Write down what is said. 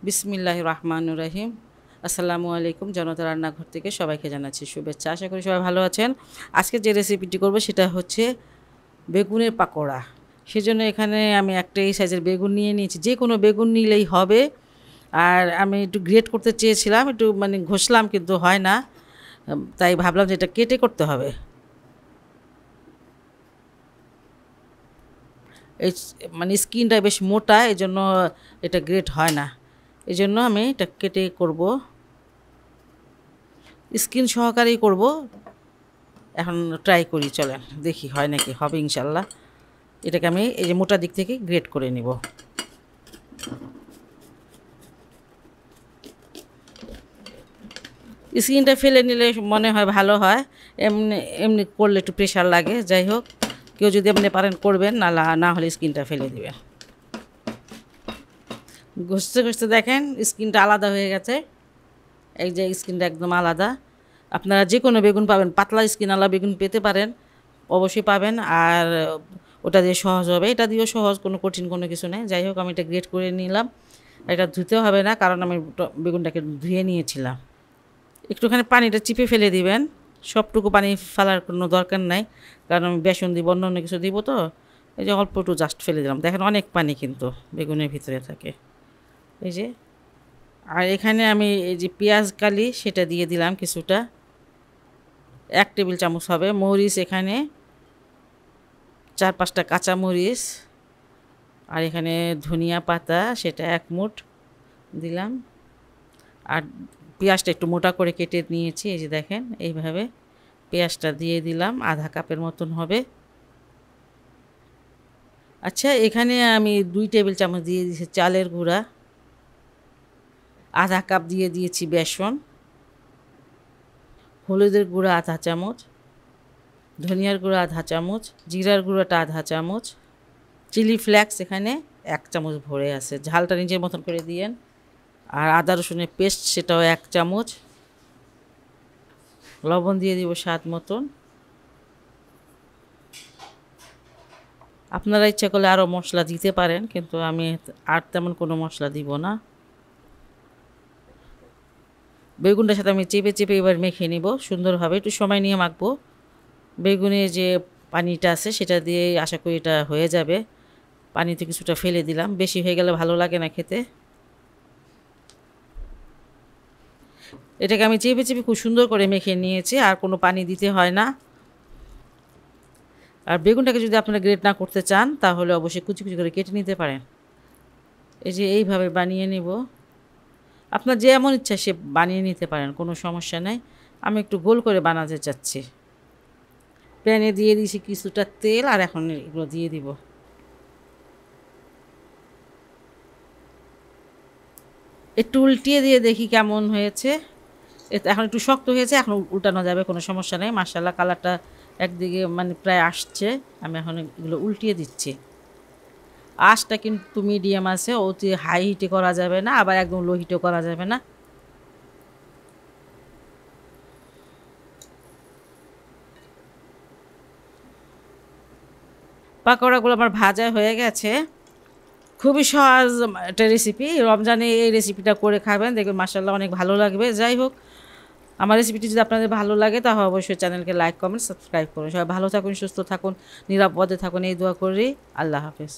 বিসমিল্লাহির রহমানির রহিম। আসসালামু আলাইকুম। জনতা রান্নাঘর থেকে সবাইকে জানাচ্ছি শুভেচ্ছা। আশা করি সবাই ভালো আছেন। আজকে যে রেসিপিটি করব সেটা হচ্ছে বেগুনের পাকোড়া। সেজন্য এখানে আমি একটা এই সাইজের বেগুন নিয়ে নিয়েছি। যে কোনো বেগুন নিলেই হবে। আর আমি একটু গ্রেট করতে চেয়েছিলাম, একটু ঘষলাম কিন্তু হয় না, তাই ভাবলাম যে এটা কেটে করতে হবে। এই স্কিনটা বেশ মোটা, এই জন্য এটা গ্রেট হয় না। এই জন্য আমি এটা কেটে করব, স্কিন সহকারেই করব। এখন ট্রাই করি, চলেন দেখি হয় নাকি। হবে ইনশাল্লাহ। এটাকে আমি এই যে মোটা দিক থেকে গ্রেট করে নিব। স্কিনটা ফেলে নিলে মনে হয় ভালো হয়, এমনি এমনি করলে একটু প্রেশার লাগে। যাই হোক, কেউ যদি আপনি পারেন করবেন, না হলে স্কিনটা ফেলে দিবেন। ঘষতে ঘষতে দেখেন স্কিনটা আলাদা হয়ে গেছে। এই যে স্কিনটা একদম আলাদা। আপনারা যে কোনো বেগুন পাবেন, পাতলা স্কিনওয়ালা বেগুন পেতে পারেন, অবশ্যই পাবেন। আর ওটা দিয়ে সহজ হবে, এটা দিয়েও সহজ, কোনো কঠিন কোনো কিছু নেই। যাই হোক, আমি এটা গ্রেট করে নিলাম। এটা ধুতেও হবে না, কারণ আমি বেগুনটাকে ধুয়ে নিয়েছিলাম। একটুখানি পানিটা চিপে ফেলে দিবেন, সবটুকু পানি ফেলার কোনো দরকার নাই, কারণ আমি বেসন দিব, অন্য কিছু দিব তো। এই যে অল্প একটু জাস্ট ফেলে দিলাম। দেখেন অনেক পানি কিন্তু বেগুনের ভিতরে থাকে। এই যে, আর এখানে আমি এই যে পেঁয়াজ কালি সেটা দিয়ে দিলাম কিছুটা, 1 টেবিল চামচ হবে। মরিচ এখানে 4-5টা কাঁচা মরিচ, আর এখানে ধনিয়া পাতা সেটা 1 মুঠ দিলাম। আর পেঁয়াজটা একটু মোটা করে কেটে নিয়েছি, এই যে দেখেন এইভাবে পেঁয়াজটা দিয়ে দিলাম, আধা কাপের মতন হবে। আচ্ছা, এখানে আমি 2 টেবিল চামচ দিয়ে দিয়েছি চালের গুঁড়া, আধা কাপ দিয়ে দিয়েছি বেসন, হলুদের গুঁড়া আধা চামচ, ধনিয়ার গুঁড়া আধা চামচ, জিরার গুঁড়োটা আধা চামচ, চিলি ফ্লেক্স এখানে 1 চামচ ভরে আছে, ঝালটা নিজের মতন করে দিয়েন। আর আদা রসুনের পেস্ট সেটাও 1 চামচ, লবণ দিয়ে দিব স্বাদ মতন। আপনারা ইচ্ছা করলে আরও মশলা দিতে পারেন, কিন্তু আমি আর তেমন কোনো মশলা দিব না। বেগুনটার সাথে আমি চেপে চেপে এবার মেখে নিব সুন্দরভাবে, একটু সময় নিয়ে মাখবো। বেগুনে যে পানিটা আছে সেটা দিয়ে আশা করি এটা হয়ে যাবে। পানিতে কিছুটা ফেলে দিলাম, বেশি হয়ে গেলে ভালো লাগে না খেতে। এটাকে আমি চেপে চেপে খুব সুন্দর করে মেখে নিয়েছি, আর কোনো পানি দিতে হয় না। আর বেগুনটাকে যদি আপনারা গ্রেট না করতে চান, তাহলে অবশ্যই কুচি কুচি করে কেটে নিতে পারেন। এই যে এইভাবে বানিয়ে নিব, আপনার যেমন ইচ্ছা সে বানিয়ে নিতে পারেন, কোনো সমস্যা নেই। আমি একটু গোল করে বানাতে চাচ্ছি। প্যানে দিয়ে দিয়েছি কিছুটা তেল, আর এখন এগুলো দিয়ে দিব। একটু উল্টিয়ে দিয়ে দেখি কেমন হয়েছে। এখন একটু শক্ত হয়েছে, এখন উল্টানো যাবে, কোনো সমস্যা নেই। মাশাআল্লাহ, কালারটা একদিকে প্রায় আসছে। আমি এখন এগুলো উল্টিয়ে দিচ্ছি। আঁচটা কিন্তু মিডিয়াম আছে, অতি হাই হিটে করা যাবে না, আবার একদম লো হিটেও করা যাবে না। পাকোড়াগুলো আমার ভাজা হয়ে গেছে। খুবই সহজ একটা রেসিপি, রমজানে এই রেসিপিটা করে খাবেন, দেখবেন মাশাআল্লাহ অনেক ভালো লাগবে। যাই হোক, আমার রেসিপিটি যদি আপনাদের ভালো লাগে তাহলে অবশ্যই চ্যানেলকে লাইক, কমেন্ট, সাবস্ক্রাইব করুন। সবাই ভালো থাকুন, সুস্থ থাকুন, নিরাপদে থাকুন, এই দোয়া করি। আল্লাহ হাফেজ।